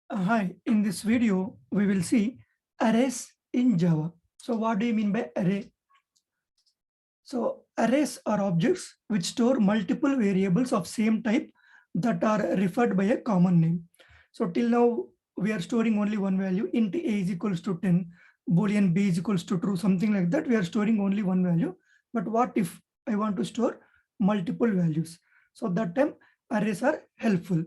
Hi, in this video, we will see arrays in Java. So what do you mean by array? So arrays are objects which store multiple variables of same type that are referred by a common name. So till now, we are storing only one value, int a is equals to 10, boolean b is equals to true, something like that. We are storing only one value. But what if I want to store multiple values? So that time arrays are helpful.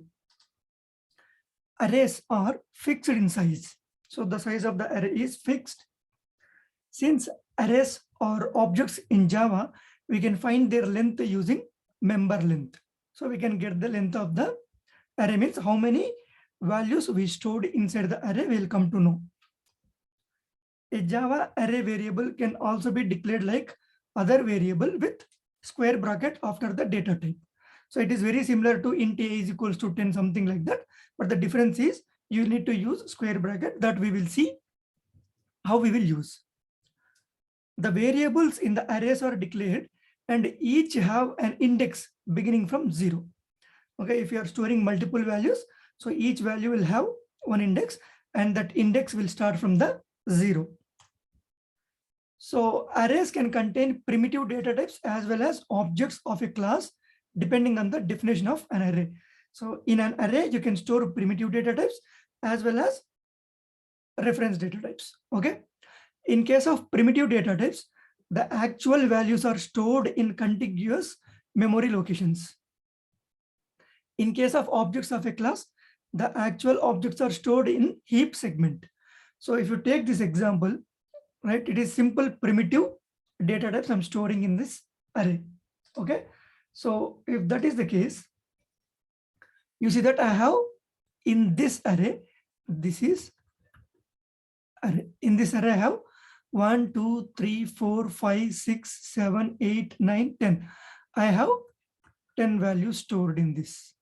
Arrays are fixed in size. So the size of the array is fixed. Since arrays are objects in Java, we can find their length using member length. So we can get the length of the array, means how many values we stored inside the array we'll come to know. A Java array variable can also be declared like other variable with square bracket after the data type. So it is very similar to int a is equals to 10, something like that. But the difference is you need to use square bracket, that we will see how we will use. The variables in the arrays are declared and each have an index beginning from 0. Okay, if you are storing multiple values, so each value will have one index and that index will start from the 0. So arrays can contain primitive data types as well as objects of a class depending on the definition of an array. So in an array, you can store primitive data types as well as reference data types. Okay. In case of primitive data types, the actual values are stored in contiguous memory locations. In case of objects of a class, the actual objects are stored in heap segment. So if you take this example, right, it is simple primitive data types I'm storing in this array. Okay. So if that is the case, you see that I have in this array, this is array. In this array, I have 1, 2, 3, 4, 5, 6, 7, 8, 9, 10. I have 10 values stored in this.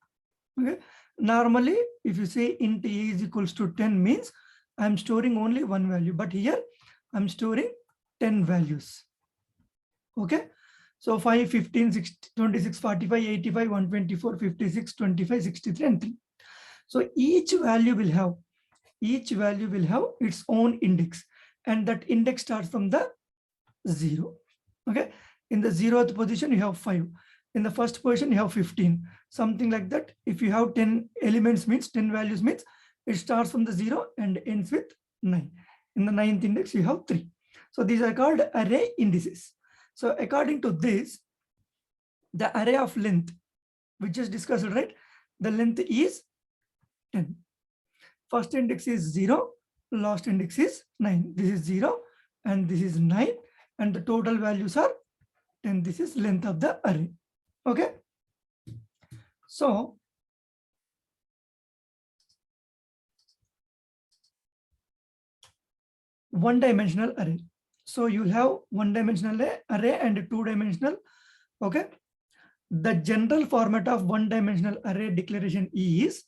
Okay. Normally, if you say int a is equals to 10 means I'm storing only one value, but here I'm storing 10 values. Okay. So 5, 15, 16, 26, 45, 85, 124, 56, 25, 63, and 3. So each value will have its own index, and that index starts from the 0. Okay. In the 0th position, you have 5. In the first position, you have 15. Something like that. If you have 10 elements, means 10 values, means it starts from the 0 and ends with 9. In the 9th index, you have 3. So these are called array indices. So according to this, the array of length, we just discussed, right? The length is 10. First index is 0, last index is 9. This is 0 and this is 9, and the total values are 10. This is length of the array. Okay. So one-dimensional array. So you'll have one-dimensional array and a two-dimensional. Okay. The general format of one-dimensional array declaration is,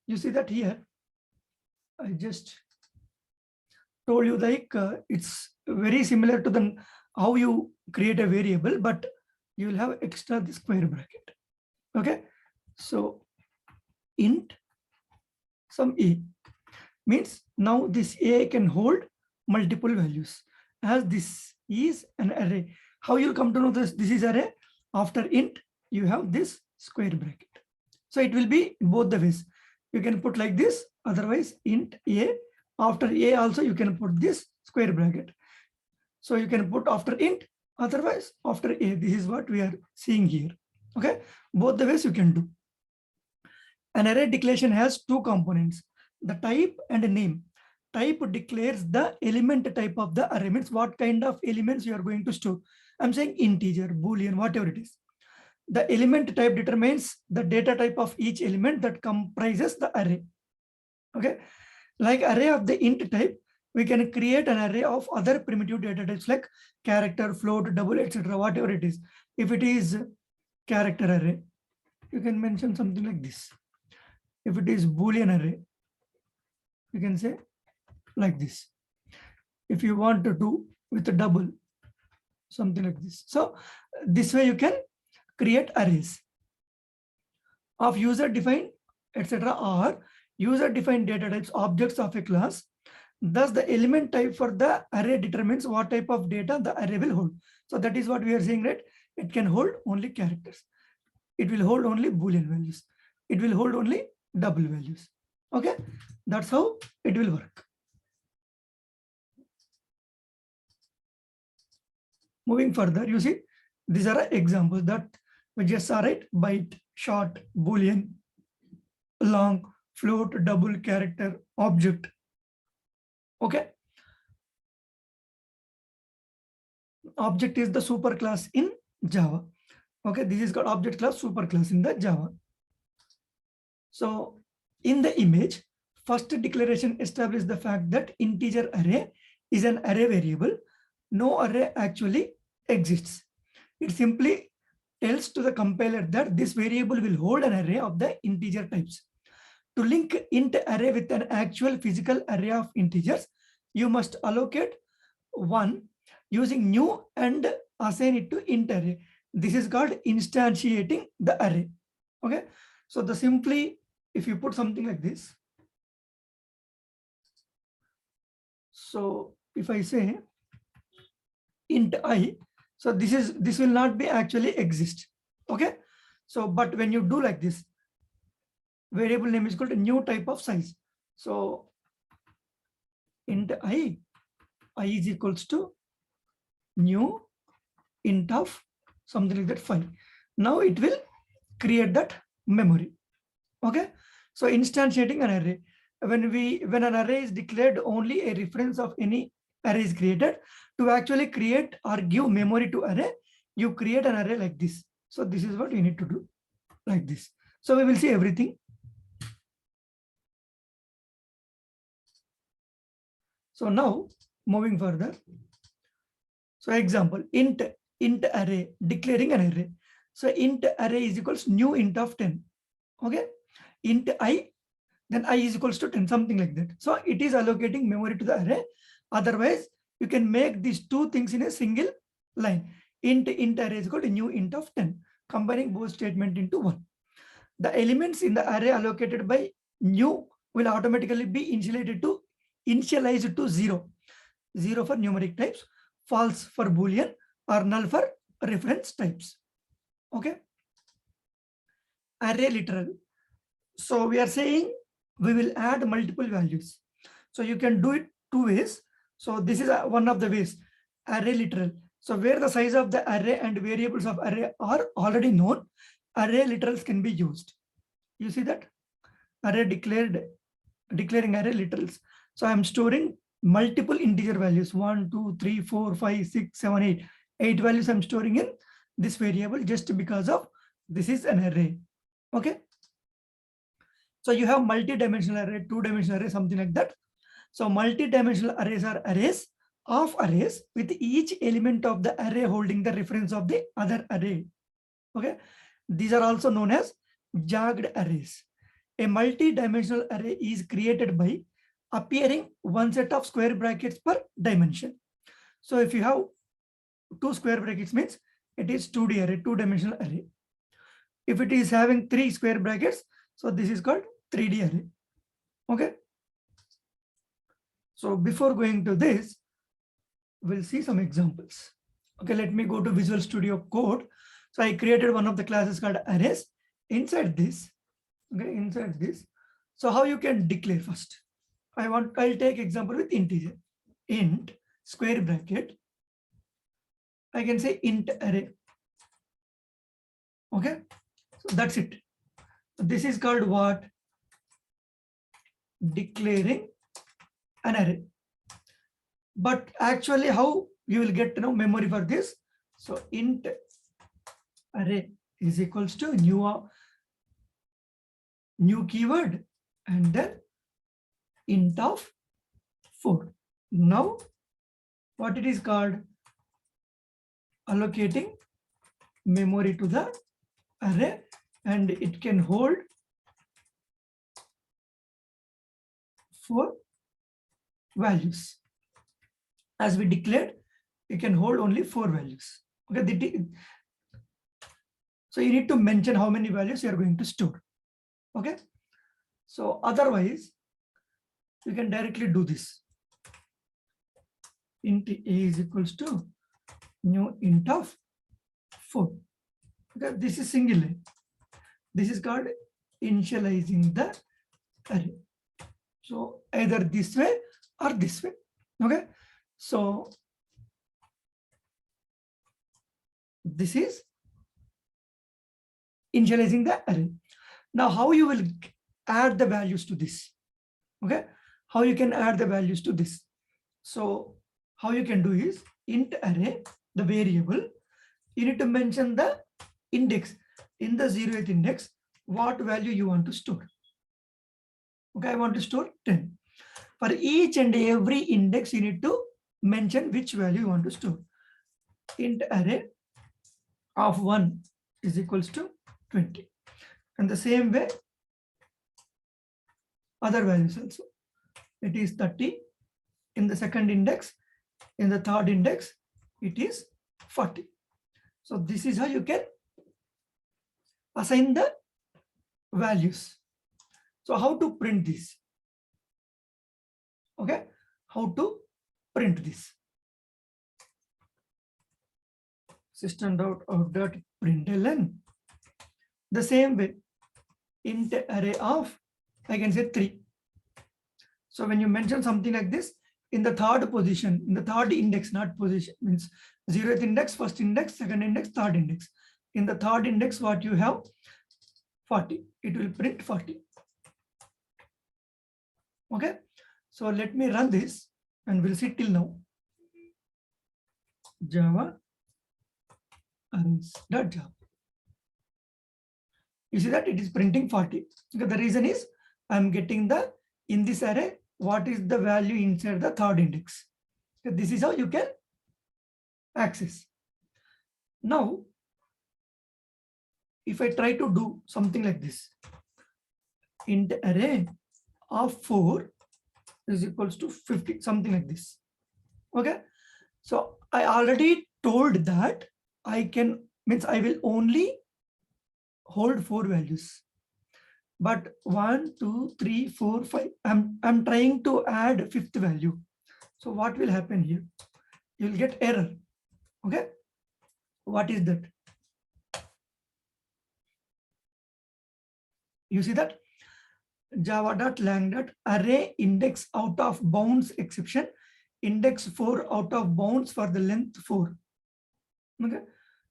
you see that here, I just told you like it's very similar to the how you create a variable, but you will have extra the square bracket. Okay. So int some a means now this a can hold multiple values, as this is an array. How you'll come to know this is array? After int, you have this square bracket. So it will be both the ways. You can put like this, otherwise int a. After a also you can put this square bracket. So you can put after int, otherwise after a. This is what we are seeing here. Okay, both the ways you can do. An array declaration has two components, the type and name. Type declares the element type of the array, means what kind of elements you are going to store. I'm saying integer, boolean, whatever it is. The element type determines the data type of each element that comprises the array. Okay, like array of the int type, we can create an array of other primitive data types like character, float, double, etc., whatever it is. If it is character array, you can mention something like this. If it is boolean array, you can say like this. If you want to do with a double, something like this. So this way you can create arrays of user defined, etc., or User-defined data types objects of a class. Thus, the element type for the array determines what type of data the array will hold. So that is what we are saying, right? It can hold only characters. It will hold only Boolean values. It will hold only double values. Okay, that's how it will work. Moving further, you see, these are examples that we just saw, right? Byte, short, Boolean, long, float, double, character, object. Okay. Object is the superclass in Java. Okay, this is called object class superclass in the Java. So in the image, first declaration establishes the fact that integer array is an array variable. No array actually exists. It simply tells to the compiler that this variable will hold an array of the integer types. To link int array with an actual physical array of integers, you must allocate one using new and assign it to int array. This is called instantiating the array. Okay, so the simply, if you put something like this, so if I say int I, so this will not be actually exist. Okay, so but when you do like this, variable name is called a new type of size. So int I is equals to new int of something like that 5. Now it will create that memory. Okay, so instantiating an array. When an array is declared, only a reference of any array is created. To actually create or give memory to array, you create an array like this. So this is what you need to do, like this. So we will see everything. So now moving further. So example, int array, declaring an array. So int array is equals new int of 10. Okay, int I, then I is equals to 10, something like that. So it is allocating memory to the array. Otherwise, you can make these two things in a single line. Int array is equal to new int of 10, combining both statement into one. The elements in the array allocated by new will automatically be initialized to 0. 0 for numeric types, false for Boolean, or null for reference types. Okay. Array literal. So we are saying we will add multiple values. So you can do it two ways. So this is one of the ways, array literal. So where the size of the array and variables of array are already known, array literals can be used. You see that? Array declaring array literals. So I'm storing multiple integer values, 1, 2, 3, 4, 5, 6, 7, 8. 8 values I'm storing in this variable just because of this is an array. Okay. So you have multi-dimensional array, two-dimensional array, something like that. So multi-dimensional arrays are arrays of arrays with each element of the array holding the reference of the other array. Okay. These are also known as jagged arrays. A multi-dimensional array is created by appearing one set of square brackets per dimension. So if you have two square brackets, means it is 2D array, two-dimensional array. If it is having 3 square brackets, so this is called 3D array. Okay. So before going to this, we'll see some examples. Okay, let me go to Visual Studio Code. So I created one of the classes called arrays. Inside this, okay, inside this. So how you can declare first? I'll take example with integer. Int square bracket. I can say int array. Okay, so that's it. This is called what? Declaring an array. But actually, how you will get memory for this? So int array is equals to new keyword and then int of 4. Now what it is called? Allocating memory to the array, and it can hold 4 values. As we declared, it can hold only 4 values. Okay, so you need to mention how many values you are going to store. Okay, So otherwise, you can directly do this. Int a is equals to new int of 4. Okay, this is single line. This is called initializing the array. So either this way or this way. Okay, so this is initializing the array. Now how you will add the values to this? Okay, how you can add the values to this? So how you can do is int array, the variable, you need to mention the index. In the 0th index, what value you want to store. Okay, I want to store 10. For each and every index, you need to mention which value you want to store. Int array of 1 is equals to 20. And the same way, other values also. It is 30 in the second index. In the third index, it is 40. So this is how you can assign the values. So how to print this? Okay, how to print this? System.out.println. The same way, int array of, I can say 3. So when you mention something like this, in the third position, in the third index, not position, means 0th index, first index, second index, third index. In the third index, what you have? 40. It will print 40. Okay. So let me run this and we'll see till now. Java arrays.java. You see that it is printing 40. Okay, the reason is I'm getting the, in this array, what is the value inside the third index. Okay, this is how you can access. Now, if I try to do something like this, int array of 4 is equals to 50, something like this. Okay, so I already told that I can, means I will only hold 4 values, but 1, 2, 3, 4, 5, I'm trying to add 5th value. So what will happen here? You will get error. Okay, what is that? You see that java.lang.array index out of bounds exception, index 4 out of bounds for the length 4. Okay,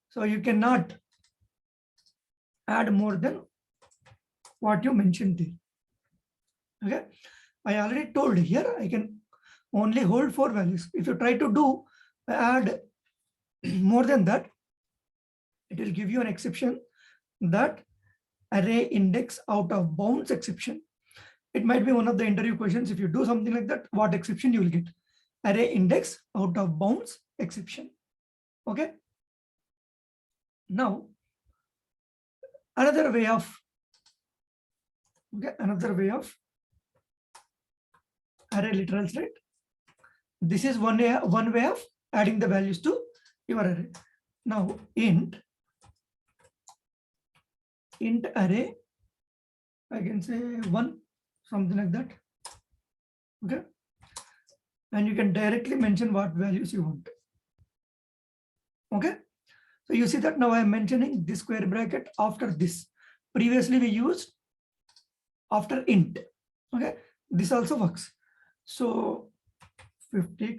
so you cannot add more than what you mentioned there. Okay, I already told here I can only hold 4 values. If you try to do add more than that, it will give you an exception, that array index out of bounds exception. It might be one of the interview questions. If you do something like that, what exception you will get? Array index out of bounds exception. Okay. Now, another way of array literals, right? This is one way of adding the values to your array. Now, int array, I can say 1, something like that. Okay, and you can directly mention what values you want. Okay, so you see that now I am mentioning this square bracket after this. Previously we used after int. Okay, this also works. So 50,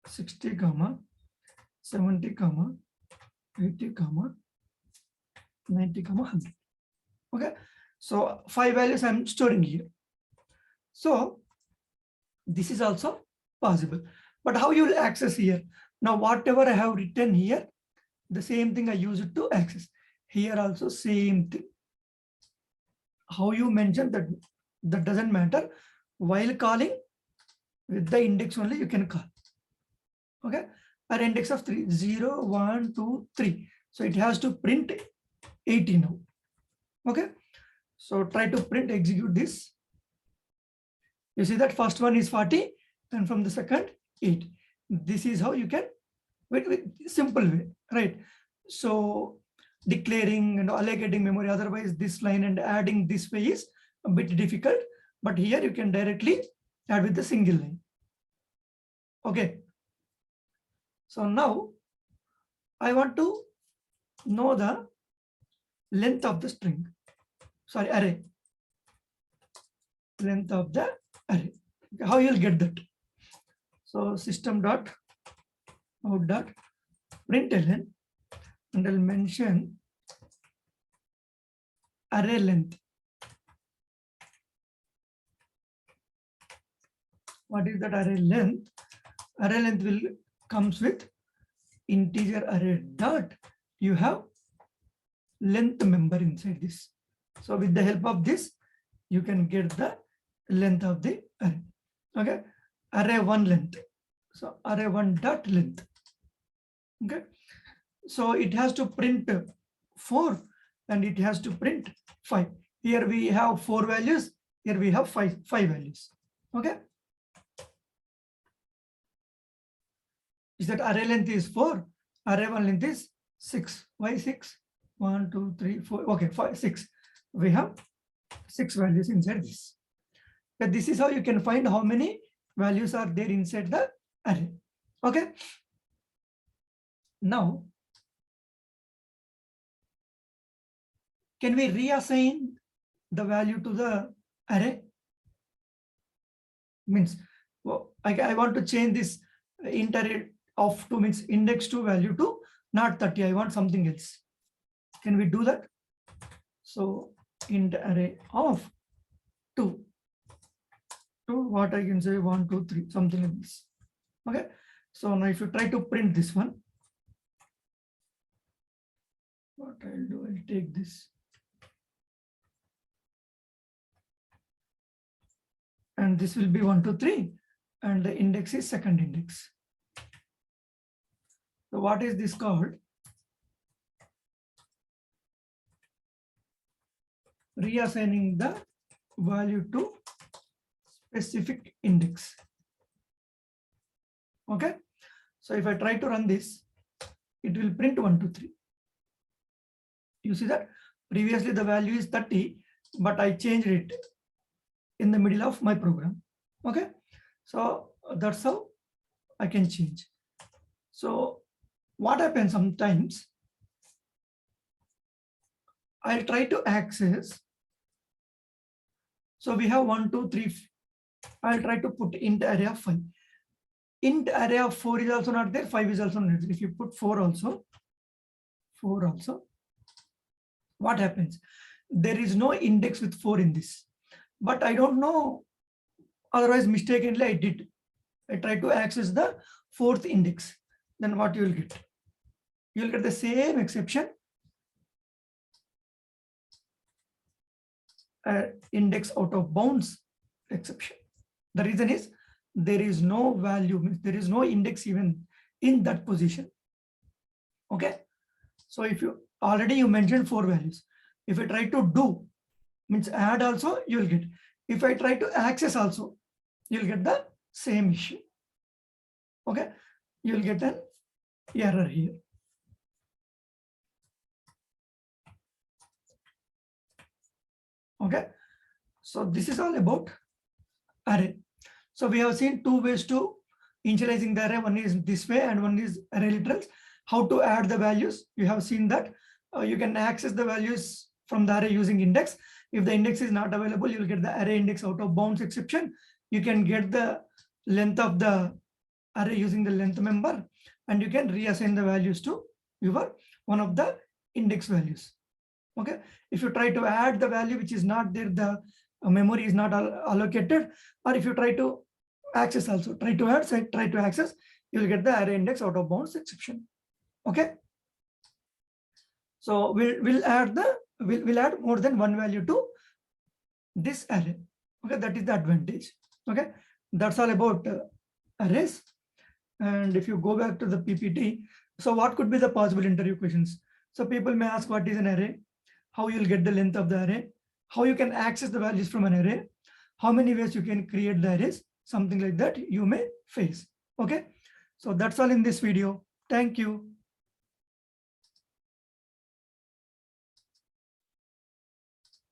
60, 70, 80, 90, 100. Okay, so 5 values I'm storing here. So this is also possible. But how you will access here? Now whatever I have written here, the same thing I use it to access. Here also same thing. How you mention that doesn't matter. While calling with the index only you can call. Okay, our index of 3, 0, 1, 2, 3. So it has to print 80 now. Okay, so try to print, execute this. You see that first one is 40 and from the second 8. This is how you can, with simple way, right? So declaring and allocating memory, otherwise this line and adding this way is a bit difficult, but here you can directly add with the single line. Okay. So now I want to know the length of the string, sorry, array. Length of the array. Okay, how you'll get that? So system dot out dot println, and I'll mention array length. What is that array length? Array length will comes with integer array dot. You have length member inside this. So with the help of this, you can get the length of the array. Okay, array one length. So array one dot length. Okay, so it has to print 4 and it has to print 5. Here we have 4 values. Here we have five values. Okay. Is that array length is 4, array one length is 6. Why 6? 1, 2, 3, 4. Okay, 5, 6. We have 6 values inside this. But this is how you can find how many values are there inside the array. Okay. Now, can we reassign the value to the array? Means, well, I want to change this int array of 2, means index 2 value to not 30. I want something else. Can we do that? So int array of 2 to what I can say 1, 2, 3, something like this. Okay. So now if you try to print this one, what I'll do, I'll take this. And this will be 1, 2, 3, and the index is second index. So what is this called? Reassigning the value to specific index. Okay. So if I try to run this, it will print 1, 2, 3. You see that previously the value is 30, but I changed it in the middle of my program. Okay. So that's how I can change. So what happens sometimes, I'll try to access. So we have 1, 2, 3. I'll try to put int array of 5. Int array of 4 is also not there. 5 is also not there. If you put 4 also, what happens? There is no index with 4 in this. But I don't know. Otherwise, mistakenly I did. I tried to access the 4th index. Then what you will get? You will get the same exception. Index out of bounds exception. The reason is there is no value, there is no index even in that position. Okay. So if you already you mentioned 4 values. If I try to do, means add also, you will get. If I try to access also, you will get the same issue. Okay. You will get an error here. Okay. So this is all about array. So we have seen 2 ways to initializing the array. One is this way and one is array literals. How to add the values. You have seen that you can access the values from the array using index. If the index is not available, you will get the array index out of bounds exception. You can get the length of the array using the length member, and you can reassign the values to your one of the index values. Okay. If you try to add the value which is not there, the memory is not allocated, or if you try to access also, try to add, try to access, you will get the array index out of bounds exception. Okay. So we'll add more than one value to this array. Okay, that is the advantage. Okay, that's all about arrays. And if you go back to the PPT, so what could be the possible interview questions? So people may ask, what is an array? How you'll get the length of the array? How you can access the values from an array? How many ways you can create the arrays? Something like that you may face. Okay, so that's all in this video. Thank you.